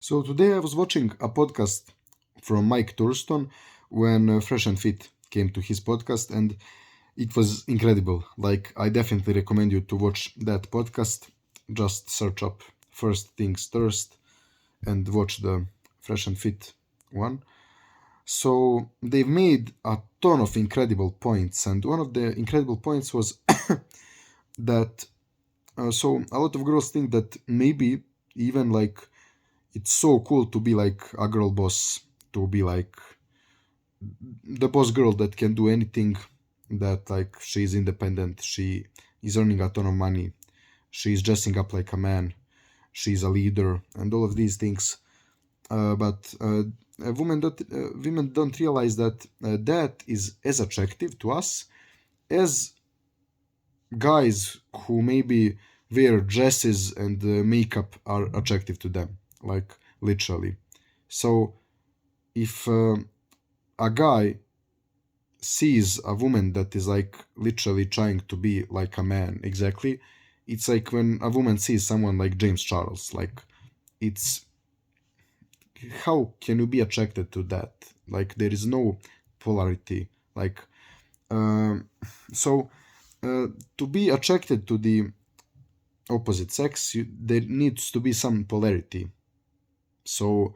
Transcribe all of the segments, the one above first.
So today I was watching a podcast from Mike Thurston when Fresh and Fit came to his podcast, and it was incredible. Like, I definitely recommend you to watch that podcast. Just search up First Things First and watch the Fresh and Fit one. So they've made a ton of incredible points, and one of the incredible points was that so a lot of girls think that maybe even like it's so cool to be like a girl boss, to be like the boss girl that can do anything, that like she's independent, she is earning a ton of money, she's dressing up like a man, she's a leader, and all of these things. But women don't realize that that is as attractive to us as guys who maybe wear dresses and makeup are attractive to them, like literally. So if a guy sees a woman that is like literally trying to be like a man, exactly, it's like when a woman sees someone like James Charles, like it's how can you be attracted to that? Like there is no polarity. Like um, so to be attracted to the opposite sex, there needs to be some polarity. So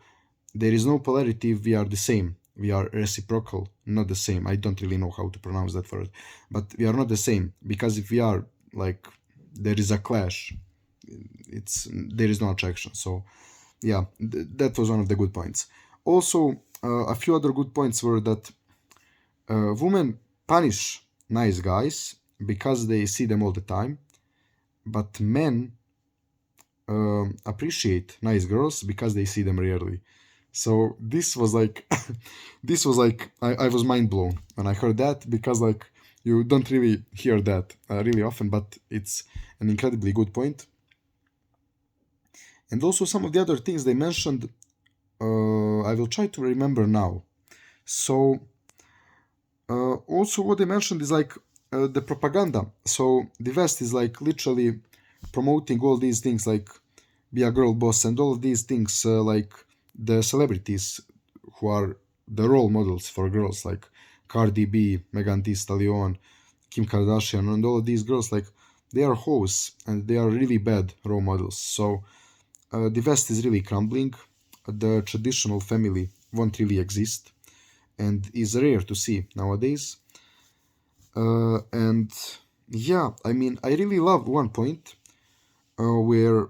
there is no polarity if we are the same. We are reciprocal, not the same. I don't really know how to pronounce that word, but we are not the same because if we are like there is a clash, it's there is no attraction. So yeah, that was one of the good points. Also, a few other good points were that women punish nice guys because they see them all the time, but men appreciate nice girls because they see them rarely. So this was like, this was like I was mind blown when I heard that because like you don't really hear that really often, but it's an incredibly good point. And also some of the other things they mentioned, I will try to remember now. So also what they mentioned is like the propaganda. So the West is like literally promoting all these things like be a girl boss and all of these things like the celebrities who are the role models for girls like Cardi B, Megan Thee Stallion, Kim Kardashian, and all of these girls like they are hoes and they are really bad role models. So the West is really crumbling. The traditional family won't really exist and is rare to see nowadays. And yeah, I mean, I really love one point where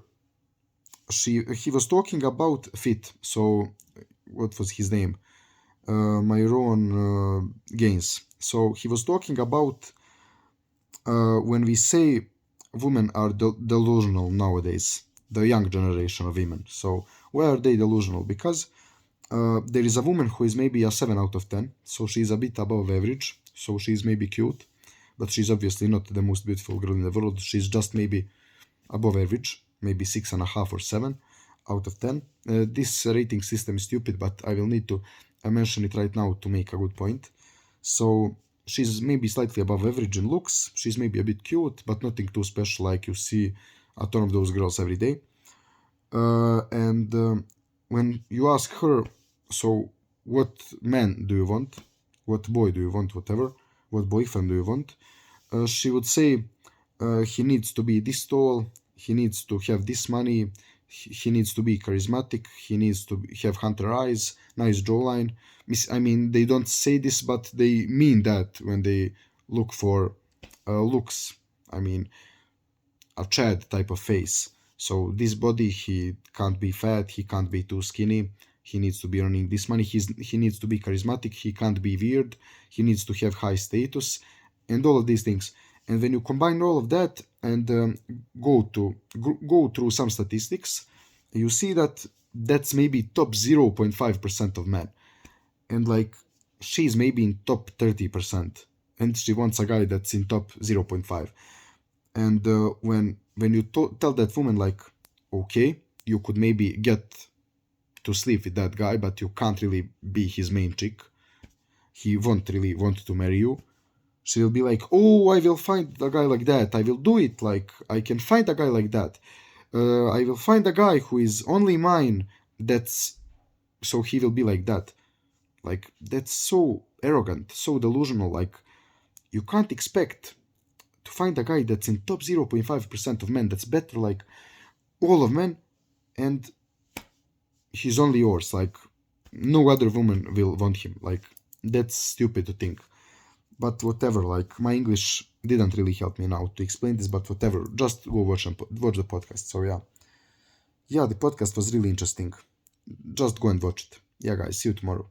he was talking about Fit. So what was his name? Myron Gaines. So he was talking about when we say women are delusional nowadays, the young generation of women. So why are they delusional? Because there is a woman who is maybe a 7 out of 10, so she's a bit above average, so she's maybe cute, but she's obviously not the most beautiful girl in the world. She's just maybe above average, maybe 6.5 or 7 out of 10. This rating system is stupid, but I will need to mention it right now to make a good point. So she's maybe slightly above average in looks. She's maybe a bit cute, but nothing too special like you see a ton of those girls every day. And when you ask her, so what man do you want? What boy do you want? Whatever. What boyfriend do you want? She would say he needs to be this tall, he needs to have this money, he needs to be charismatic, he needs to have hunter eyes, nice jawline. I mean, they don't say this, but they mean that when they look for looks. I mean, a Chad type of face. So this body, he can't be fat, he can't be too skinny. He needs to be earning this money. He needs to be charismatic. He can't be weird. He needs to have high status, and all of these things. And when you combine all of that and go through some statistics, you see that that's maybe top 0.5% of men, and like she's maybe in top 30%, and she wants a guy that's in top 0.5. And when you tell that woman like, okay, you could maybe get to sleep with that guy, but you can't really be his main chick. He won't really want to marry you. She will be like, oh, I will find a guy like that. I will do it. Like I can find a guy like that. I will find a guy who is only mine. so he will be like that. Like, that's so arrogant, so delusional. Like, you can't expect to find a guy that's in top 0.5% of men that's better like all of men, and he's only yours. Like, no other woman will want him. Like, that's stupid to think. But whatever, like, my English didn't really help me now to explain this, but whatever. Just go watch the podcast. So yeah. Yeah, the podcast was really interesting. Just go and watch it. Yeah, guys, see you tomorrow.